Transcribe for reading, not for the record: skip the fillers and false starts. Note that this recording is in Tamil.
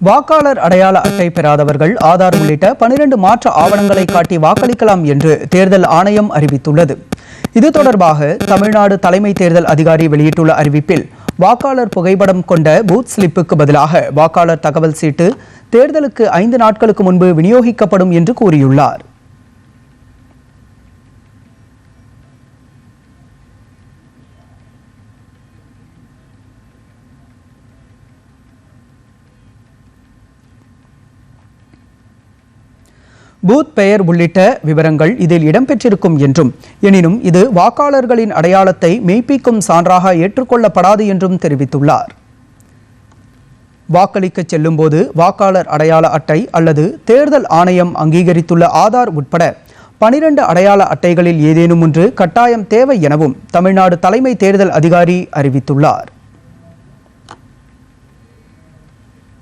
வாக்காளர் அடையாள அட்டை பெறாதவர்கள் ஆதார் உள்ளிட்ட 12 மாற்று ஆவணங்களை காட்டி வாக்களிக்கலாம் என்று தேர்தல் ஆணையம் அறிவித்துள்ளது. இது தொடர்பாக தமிழ்நாடு தலைமை தேர்தல் அதிகாரி வெளியிட்டுள்ள அறிவிப்பில் வாக்காளர் புகைப்படம் கொண்ட பூத் ஸ்லிப்புக்கு பதிலாக வாக்காளர் தகவல் சீட்டு தேர்தலுக்கு 5 நாட்களுக்கு முன்பு விநியோகிக்கப்படும் என்று கூறியுள்ளார். பூத் பெயர் உள்ளிட்ட விவரங்கள் இதில் இடம்பெற்றிருக்கும் என்றும், எனினும் இது வாக்காளர்களின் அடையாளத்தை மெய்ப்பிக்கும் சான்றாக ஏற்றுக்கொள்ளப்படாது என்றும் தெரிவித்துள்ளார். வாக்களிக்க செல்லும்போது வாக்காளர் அடையாள அட்டை அல்லது தேர்தல் ஆணையம் அங்கீகரித்துள்ள ஆதார் உட்பட 12 அடையாள அட்டைகளில் ஏதேனும் ஒன்று கட்டாயம் தேவை எனவும் தமிழ்நாடு தலைமை தேர்தல் அதிகாரி அறிவித்துள்ளார்.